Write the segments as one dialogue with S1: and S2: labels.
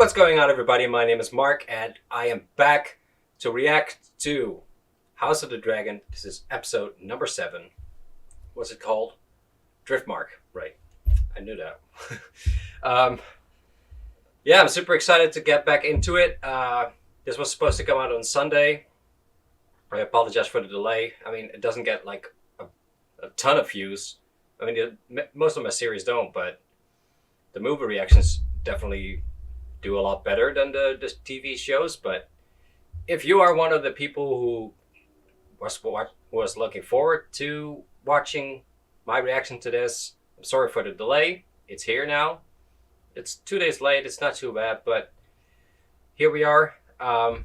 S1: What's going on, everybody? My name is Mark and I am back to react to House of the Dragon. This is episode number 7. What's it called? Driftmark, right. I knew that. Yeah, I'm super excited to get back into it. This was supposed to come out on Sunday. I apologize for the delay. I mean, it doesn't get like a ton of views. I mean, most of my series don't, but the movie reactions definitely do a lot better than the TV shows. But if you are one of the people who was looking forward to watching my reaction to this, I'm sorry for the delay. It's here now. It's 2 days late. It's not too bad, but here we are. I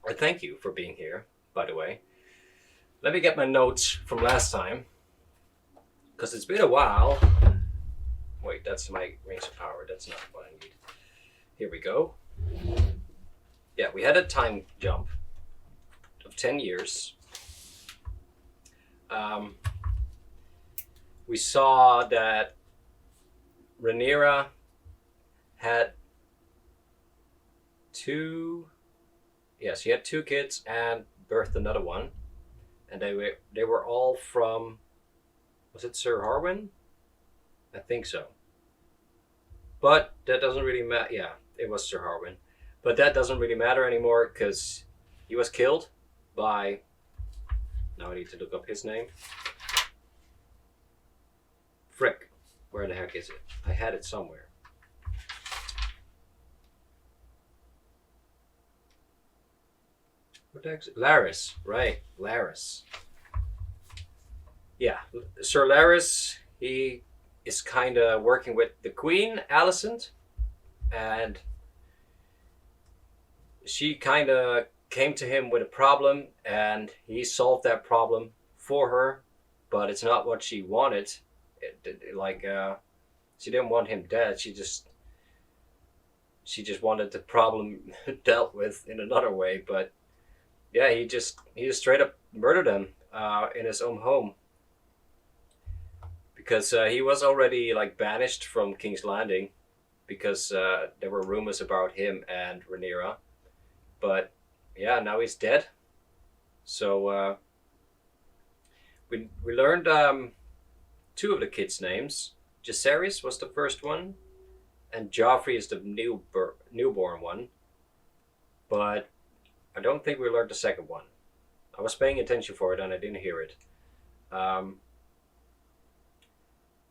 S1: thank you for being here, by the way. Let me get my notes from last time, because it's been a while. Wait, that's my rings of power. That's not what I need. Here we go. Yeah, we had a time jump of 10 years. We saw that Rhaenyra had she had 2 kids and birthed another one. And they were all from, was it Sir Harwin? I think so. But that doesn't really matter. Yeah, it was Sir Harwin. But that doesn't really matter anymore because he was killed by, now I need to look up his name. Frick. Where the heck is it? I had it somewhere. What the heck is it? Larys. Right, Larys. Yeah, Sir Larys, he is kind of working with the Queen, Alicent, and she kind of came to him with a problem, and he solved that problem for her, but it's not what she wanted. She didn't want him dead. She just wanted the problem dealt with in another way. But yeah, he just straight up murdered him in his own home, because he was already like banished from King's Landing because there were rumors about him and Rhaenyra. But yeah, now he's dead. So we learned 2 of the kids' names. Jacaerys was the first one, and Joffrey is the newborn one. But I don't think we learned the second one. I was paying attention for it and I didn't hear it.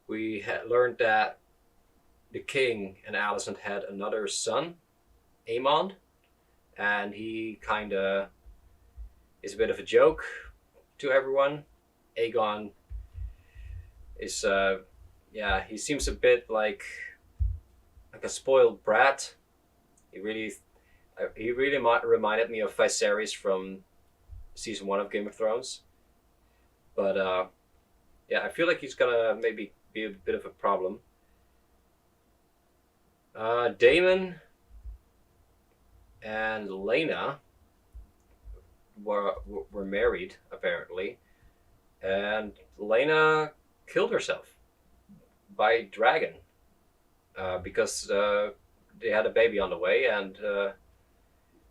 S1: We had learned that the king and Alicent had another son, Aemond, and he kind of is a bit of a joke to everyone. Aegon is, he seems a bit like a spoiled brat. He really reminded me of Viserys from season 1 of Game of Thrones. But yeah, I feel like he's gonna maybe be a bit of a problem. Daemon and Laena were married, apparently, and Laena killed herself by dragon because they had a baby on the way, and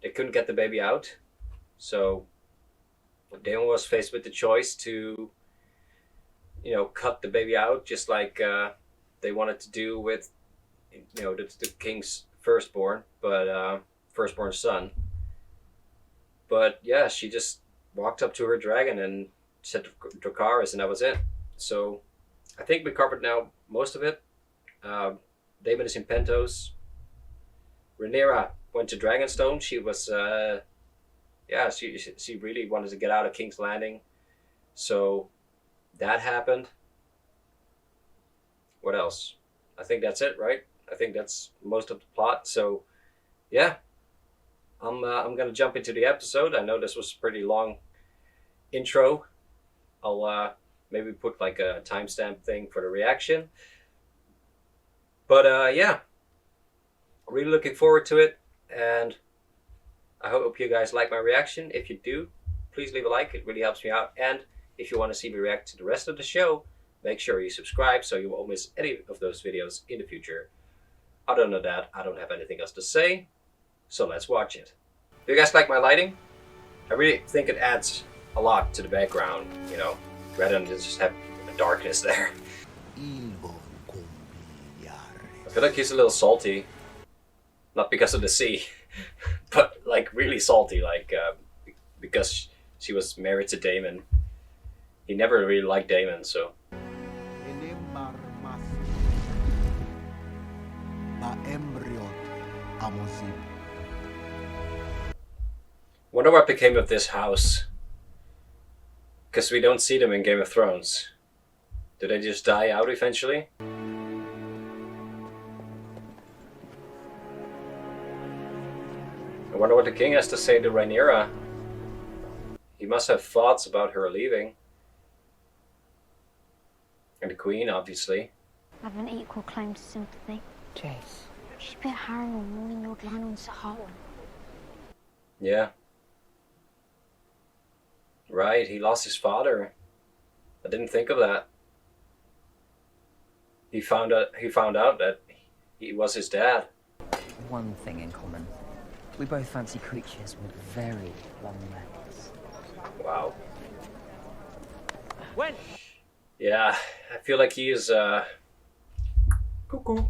S1: they couldn't get the baby out. So Daemon was faced with the choice to, cut the baby out, just like they wanted to do with, the king's firstborn son. But yeah, she just walked up to her dragon and said Dracarys, and that was it. So I think we covered now most of it. Daemon is in Pentos. Rhaenyra went to Dragonstone. She was, she really wanted to get out of King's Landing. So that happened. What else? I think that's it, right? I think that's most of the plot. So yeah, I'm gonna jump into the episode. I know this was a pretty long intro. I'll maybe put like a timestamp thing for the reaction. But yeah, really looking forward to it, and I hope you guys like my reaction. If you do, please leave a like. It really helps me out. And if you want to see me react to the rest of the show, make sure you subscribe so you won't miss any of those videos in the future. Other than that, I don't have anything else to say, so let's watch it. Do you guys like my lighting? I really think it adds a lot to the background, you know, rather than just have a darkness there. I feel like he's a little salty. Not because of the sea, but like really salty, like because she was married to Damon. He never really liked Damon, so. Wonder what became of this house. Because we don't see them in Game of Thrones. Do they just die out eventually? I wonder what the king has to say to Rhaenyra. He must have thoughts about her leaving. And the queen, obviously.
S2: I have an equal claim to sympathy.
S3: Jace.
S2: She bit Harrow warning Lord Lionel's Sahara.
S1: Yeah. Right, he lost his father. I didn't think of that. He found out that he was his dad.
S3: One thing in common. We both fancy creatures with very long legs.
S1: Wow.
S3: When?
S1: Yeah, I feel like he is cuckoo.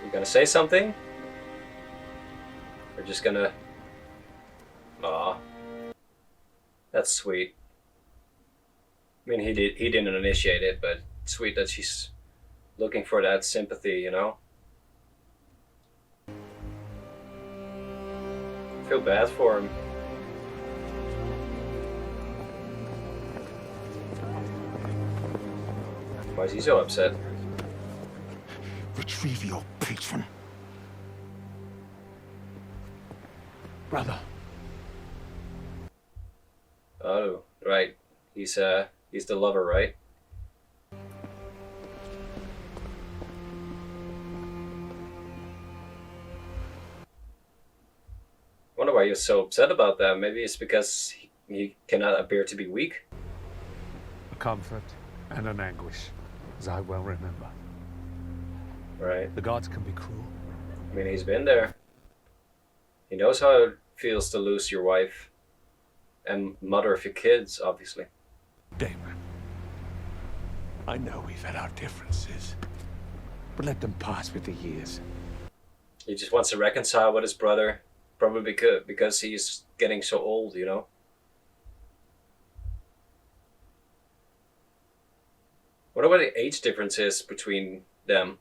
S1: You gonna say something? We're just gonna... Aw. That's sweet. I mean, he didn't initiate it, but it's sweet that she's looking for that sympathy, you know? I feel bad for him. Why is he so upset?
S4: Retrieve your patron. Brother.
S1: Oh, right. He's the lover, right? Wonder why you're so upset about that. Maybe it's because he cannot appear to be weak.
S4: A comfort and an anguish, as I well remember.
S1: Right.
S4: The gods can be cruel.
S1: I mean, he's been there. He knows how it feels to lose your wife and mother of your kids, obviously.
S4: Damon, I know we've had our differences, but let them pass with the years.
S1: He just wants to reconcile with his brother, probably because he's getting so old, you know? Wonder what the age difference is between them.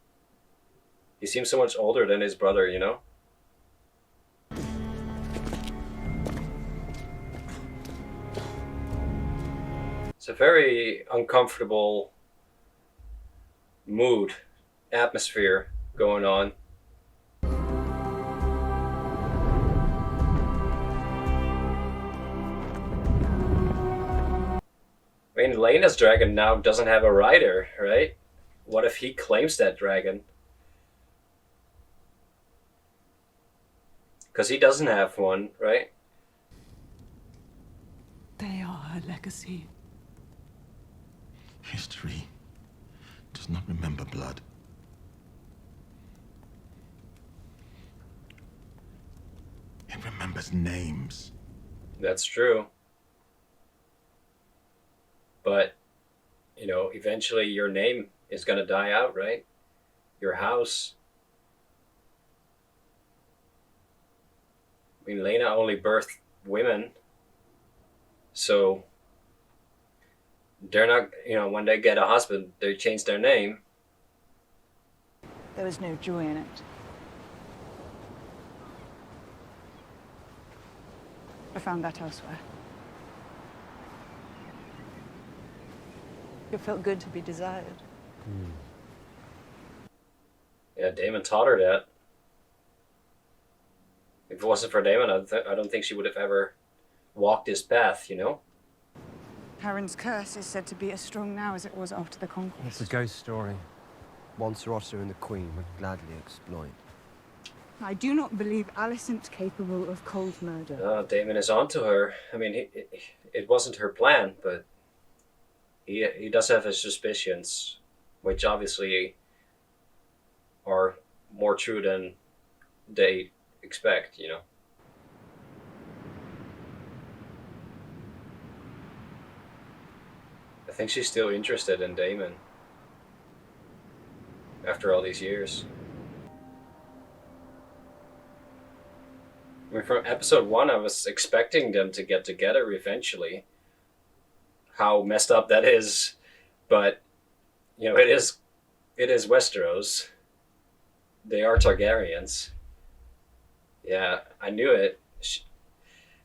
S1: He seems so much older than his brother, you know? It's a very uncomfortable mood, atmosphere going on. I mean, Lena's dragon now doesn't have a rider, right? What if he claims that dragon? Because he doesn't have one, right?
S5: They are her legacy.
S6: History does not remember blood. It remembers names.
S1: That's true. But, you know, eventually your name is going to die out, right? Your house. I mean, Lena only birthed women. So they're not, you know, when they get a husband, they change their name.
S5: There was no joy in it. I found that elsewhere. It felt good to be desired.
S1: Yeah, Damon taught her that. If it wasn't for Damon, I don't think she would have ever walked this path, you know?
S5: Harren's curse is said to be as strong now as it was after the conquest.
S7: It's a ghost story. One Sir Otto and the Queen would gladly exploit.
S5: I do not believe Alicent's capable of cold murder.
S1: Damon is onto her. I mean, it wasn't her plan, but he does have his suspicions, which obviously are more true than they expect, you know. I think she's still interested in Damon after all these years. I mean, from episode 1, I was expecting them to get together eventually. How messed up that is, but you know, it is Westeros. They are Targaryens. Yeah, I knew it.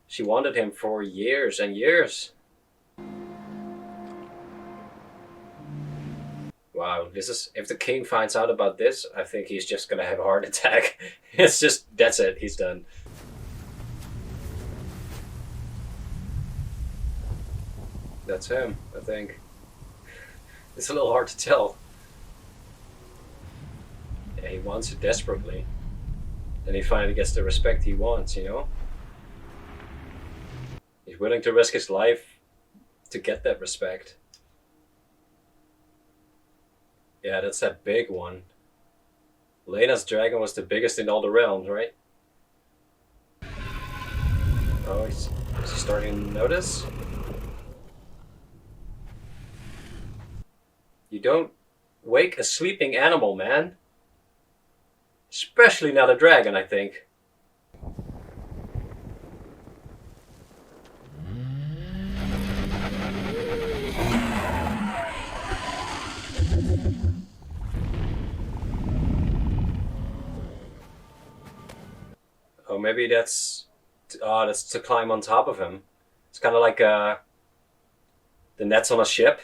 S1: She wanted him for years and years. Wow, this is, if the king finds out about this, I think he's just gonna have a heart attack. That's it, he's done. That's him, I think. It's a little hard to tell. Yeah, he wants it desperately. And he finally gets the respect he wants, you know? He's willing to risk his life to get that respect. Yeah, that's that big one. Lena's dragon was the biggest in all the realms, right? Oh, is he starting to notice? You don't wake a sleeping animal, man. Especially not a dragon, I think. Oh, maybe that's to climb on top of him. It's kind of like the nets on a ship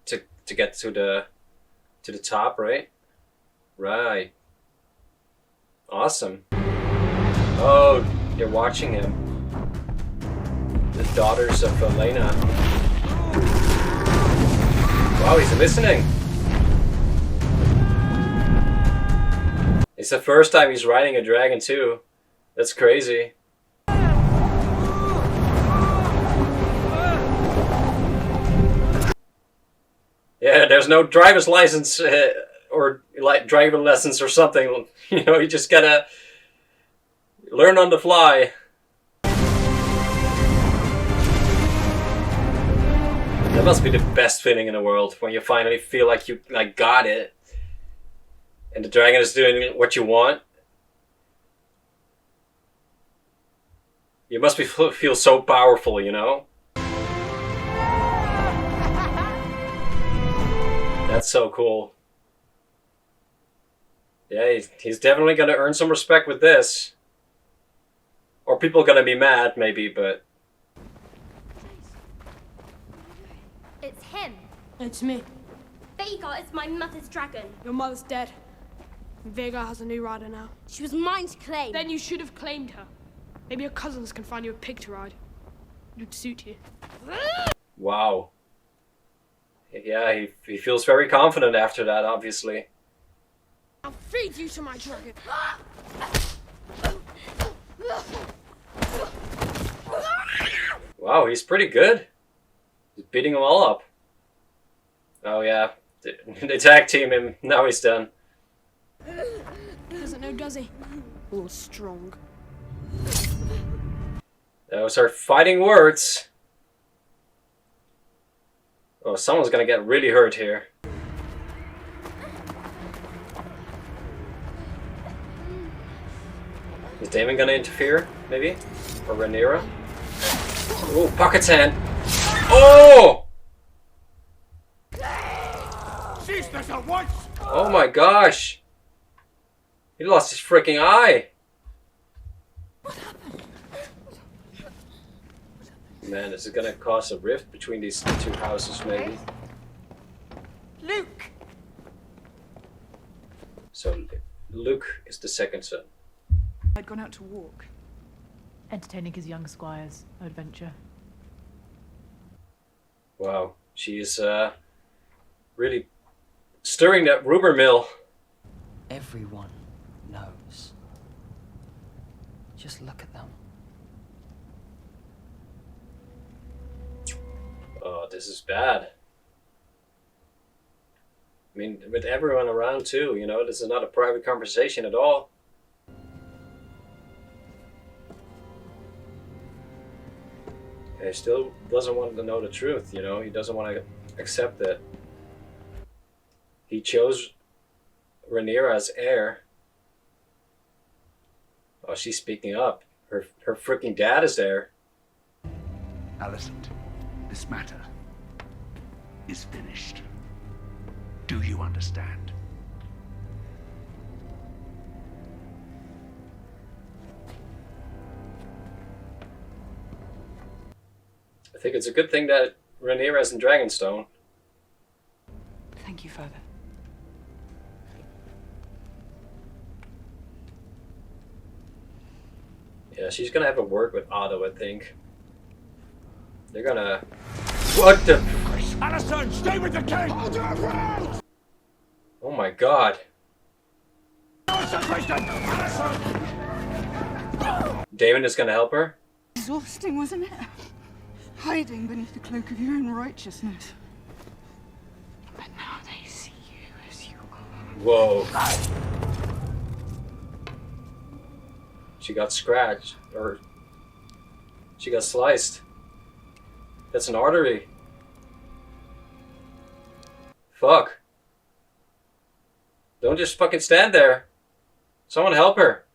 S1: to get to the top, right? Right. Awesome. Oh, they're watching him. The daughters of Elena. Wow, he's listening. It's the first time he's riding a dragon too. That's crazy. Yeah, there's no driver's license or like driving lessons or something. You know, you just gotta learn on the fly. That must be the best feeling in the world when you finally feel like you got it, and the dragon is doing what you want. You must feel so powerful, you know. That's so cool. Yeah, he's definitely gonna earn some respect with this. Or people are gonna be mad, maybe, but...
S7: It's him.
S8: It's me.
S7: Vhagar is my mother's dragon.
S8: Your mother's dead. Vhagar has a new rider now.
S7: She was mine to claim.
S8: Then you should have claimed her. Maybe your cousins can find you a pig to ride. It would suit you.
S1: Wow. Yeah, he feels very confident after that, obviously.
S8: I'll feed you to my dragon.
S1: Wow, he's pretty good. He's beating them all up. Oh yeah, they tag team him. Now he's done.
S8: Doesn't know, does he? All strong.
S1: Those are fighting words. Oh, someone's gonna get really hurt here. Is Damon gonna interfere, maybe? Or Rhaenyra? Oh, pocket's hand. Oh!
S4: Sisters at once!
S1: Oh my gosh! He lost his freaking eye! Man, this is gonna cause a rift between these two houses, maybe.
S5: Luke!
S1: So, Luke is the second son.
S5: I'd gone out to walk.
S9: Entertaining his young squires, adventure.
S1: Wow, she is really stirring that rumor mill.
S3: Everyone knows. Just look at them.
S1: Oh, this is bad. I mean, with everyone around too, you know, this is not a private conversation at all. And he still doesn't want to know the truth, you know, he doesn't want to accept that he chose Rhaenyra as heir. Oh, she's speaking up. Her freaking dad is there.
S4: Alicent, this matter is finished. Do you understand?
S1: I think it's a good thing that Rhaenyra is in Dragonstone.
S5: Thank you, Father.
S1: Yeah, she's gonna have a word with Otto, I think. They're gonna... What the...
S4: Alicent, stay with the king! Hold your ground!
S1: Oh my god. Daemon is gonna help her?
S5: Exhausting, wasn't it? Hiding beneath the cloak of your own righteousness. But now they see you as you are.
S1: Whoa. She got scratched, or she got sliced. That's an artery. Fuck. Don't just fucking stand there. Someone help her.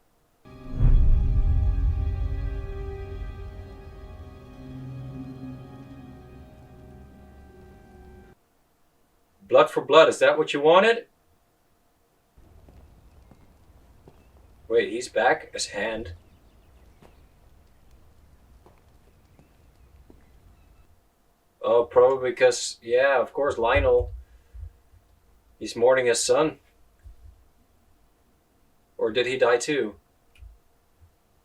S1: Blood for blood, is that what you wanted? Wait, he's back? His hand. Oh, probably because, yeah, of course, Lionel. He's mourning his son. Or did he die too?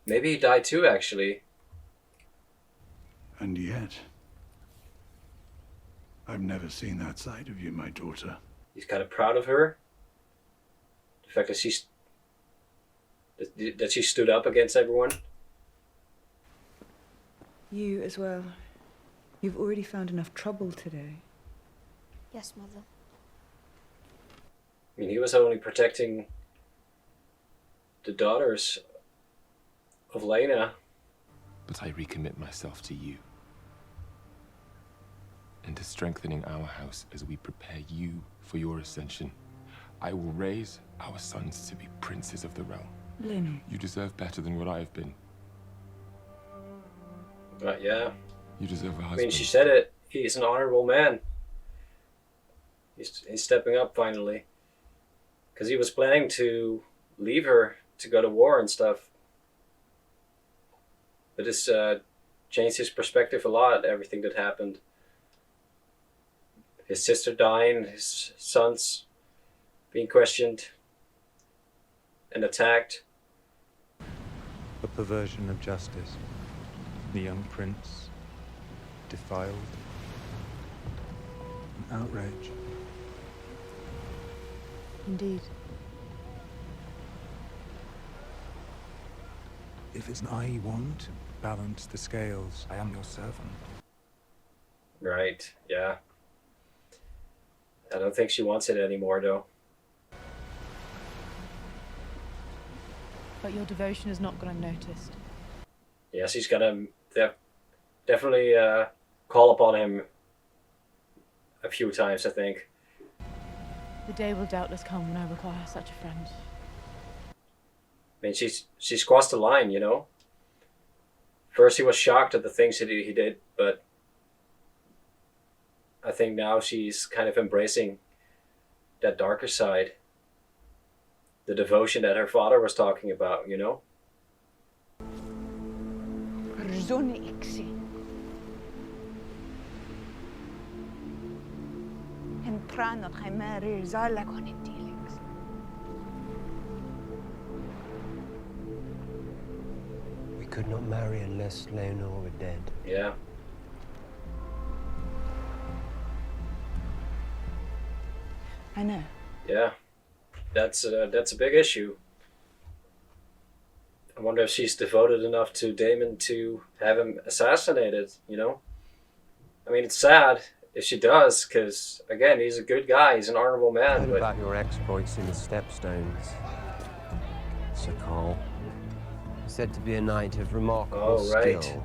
S1: Maybe he died too, actually.
S4: And yet, I've never seen that side of you, my daughter.
S1: He's kind of proud of her. The fact that she stood up against everyone.
S5: You as well. You've already found enough trouble today.
S2: Yes, Mother.
S1: I mean, he was only protecting the daughters of Lena.
S10: But I recommit myself to you and to strengthening our house as we prepare you for your ascension. I will raise our sons to be princes of the realm.
S5: Lynn.
S10: You deserve better than what I have been.
S1: Yeah.
S10: You deserve a
S1: I
S10: husband.
S1: mean, she said it. He's an honorable man. He's stepping up finally. Because he was planning to leave her to go to war and stuff. But this changed his perspective a lot, everything that happened. His sister dying, his sons being questioned and attacked.
S11: A perversion of justice. The young prince defiled. An outrage.
S5: Indeed.
S11: If it's I want to balance the scales, I am your servant.
S1: Right, yeah. I don't think she wants it anymore, though.
S9: But your devotion has not gone unnoticed.
S1: Yeah, she's gonna definitely call upon him a few times, I think.
S9: The day will doubtless come when I require such a friend.
S1: I mean, she's crossed the line, you know? First he was shocked at the things that he did, but I think now she's kind of embracing that darker side. The devotion that her father was talking about, you know?
S12: We could not marry unless Leonor were dead.
S1: Yeah.
S5: I know.
S1: Yeah. That's a big issue. I wonder if she's devoted enough to Damon to have him assassinated, you know? I mean, it's sad if she does, because, again, he's a good guy. He's an honorable man.
S12: What
S1: But
S12: about your exploits in the Stepstones, Sir Carl? Said to be a knight of remarkable
S1: right.
S12: skill.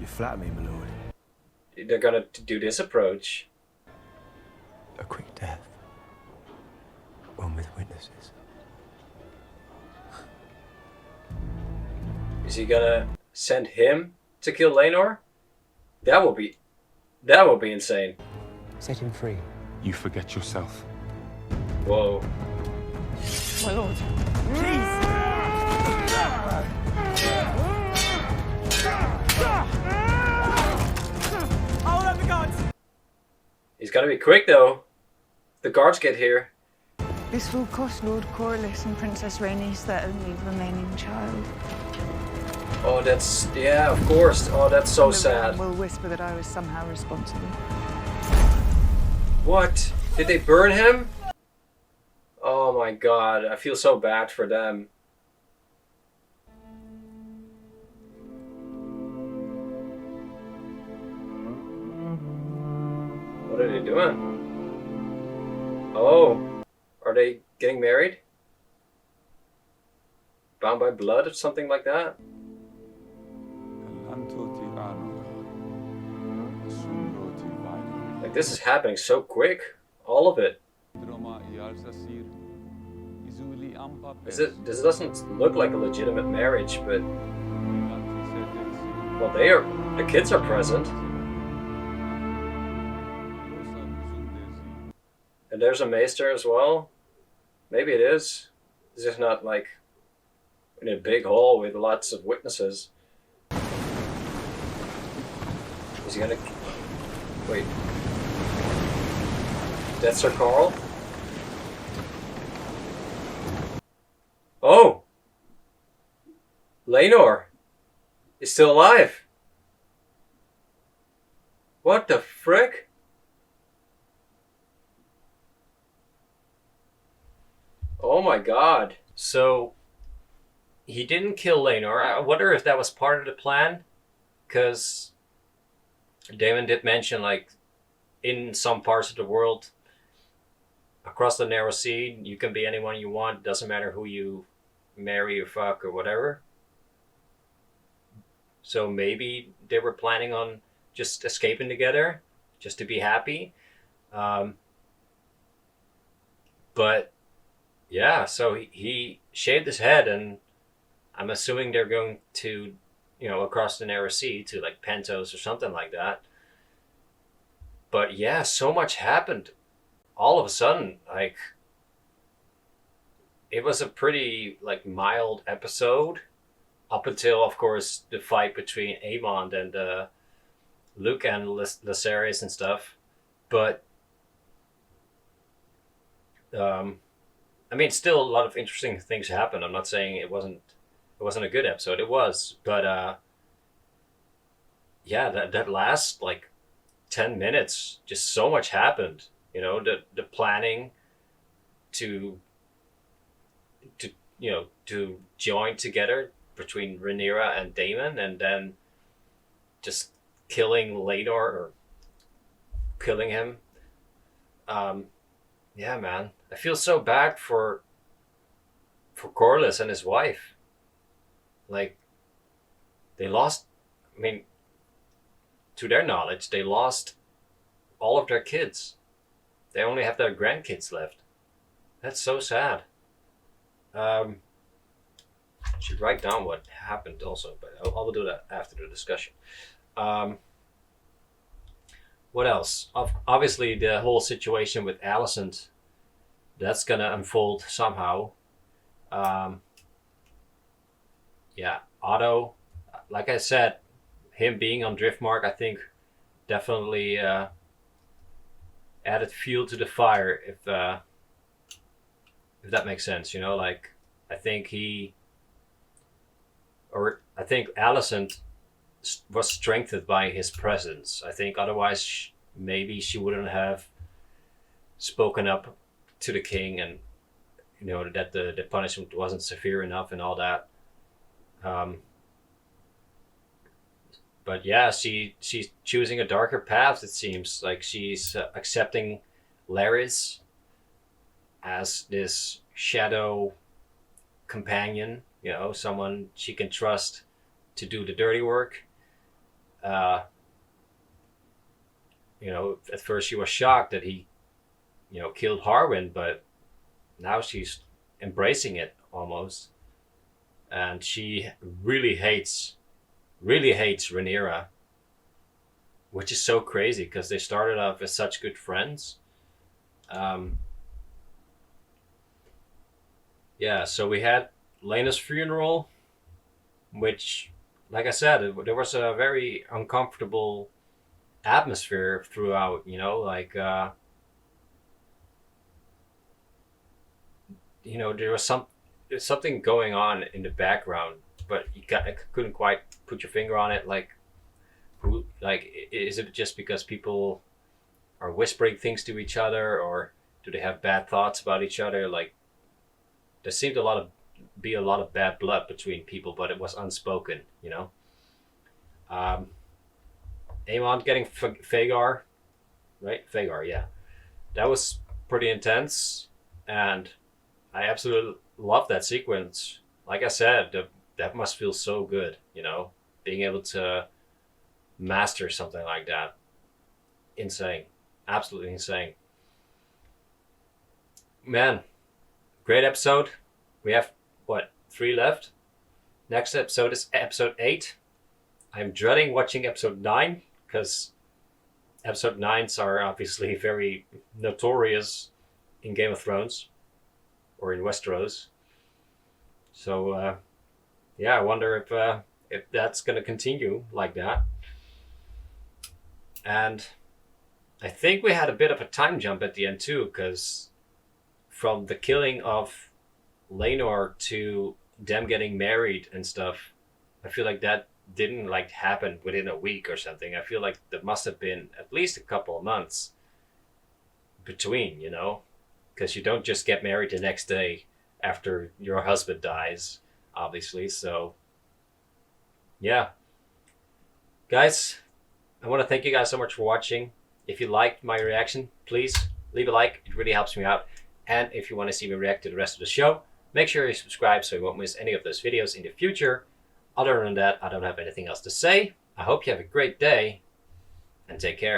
S11: You flatter me, my lord.
S1: they're going to do this approach.
S12: A quick death. One with witnesses.
S1: Is he going to send him to kill Laenor? That will be insane.
S12: Set him free.
S10: You forget yourself.
S1: Whoa.
S5: My lord, please. I'll let the guards.
S1: He's got to be quick, though. The guards get here.
S5: This will cost Lord Corlys and Princess Rhaenys their only remaining child.
S1: Oh, that's... Yeah, of course. Oh, that's so sad.
S5: Will whisper that I was somehow responsible.
S1: What? Did they burn him? Oh my god, I feel so bad for them. What are they doing? Oh, are they getting married? Bound by blood or something like that? Like, this is happening so quick. All of it. This doesn't look like a legitimate marriage, but... Well, the kids are present. And there's a maester as well. Maybe it is. It's just not like in a big hall with lots of witnesses. Is he gonna... Wait. That's Sir Carl? Oh! Laenor is still alive. What the frick? Oh my god. So, he didn't kill Laenor. I wonder if that was part of the plan. Because Damon did mention, like, in some parts of the world, across the narrow sea, you can be anyone you want. Doesn't matter who you marry or fuck or whatever. So maybe they were planning on just escaping together, just to be happy. But yeah, so he shaved his head, and I'm assuming they're going to, you know, across the narrow sea to like Pentos or something like that. But yeah, so much happened all of a sudden. Like, it was a pretty like mild episode up until, of course, the fight between Aemond and Luke and Lucerys and stuff. But I mean, still a lot of interesting things happened. I'm not saying it wasn't a good episode. It was, but yeah, that last like 10 minutes, just so much happened. You know, the planning to you know, to join together between Rhaenyra and Daemon, and then just killing Laenor or killing him. Yeah, man, I feel so bad for Corlys and his wife. Like, they lost, I mean, to their knowledge, they lost all of their kids. They only have their grandkids left. That's so sad. I should write down what happened also, but I'll do that after the discussion. What else? Obviously, the whole situation with Alicent, that's gonna unfold somehow. Yeah, Otto, like I said, him being on Driftmark, I think definitely added fuel to the fire, if that makes sense. You know, like, I think Alicent was strengthened by his presence. I think otherwise maybe she wouldn't have spoken up to the king, and you know that the punishment wasn't severe enough and all that. Um, but yeah, she's choosing a darker path. It seems like she's accepting Laris as this shadow companion, you know, someone she can trust to do the dirty work. You know, at first she was shocked that he, you know, killed Harwin, but now she's embracing it almost. And she really hates Rhaenyra, which is so crazy because they started off as such good friends. Yeah, so we had Lena's funeral, which, like I said, there was a very uncomfortable atmosphere throughout, you know, like, you know, there's something going on in the background, but I couldn't quite put your finger on it. Like, who, like, is it just because people are whispering things to each other, or do they have bad thoughts about each other? Like, there seemed be a lot of bad blood between people, but it was unspoken, you know. Aemon getting Rhaegar, right? Rhaegar, yeah. That was pretty intense, and I absolutely love that sequence. Like I said, that must feel so good, you know, being able to master something like that. Insane. Absolutely insane. Man, great episode. We have, what, 3 left? Next episode is episode 8. I'm dreading watching episode 9 because episode 9s are obviously very notorious in Game of Thrones or in Westeros. So, yeah, I wonder if that's going to continue like that. And I think we had a bit of a time jump at the end too, because from the killing of Laenor to them getting married and stuff, I feel like that didn't like happen within a week or something. I feel like there must have been at least a couple of months between, you know, because you don't just get married the next day after your husband dies, obviously. So, yeah. Guys, I want to thank you guys so much for watching. If you liked my reaction, please leave a like. It really helps me out. And if you want to see me react to the rest of the show, make sure you subscribe so you won't miss any of those videos in the future. Other than that, I don't have anything else to say. I hope you have a great day, and take care.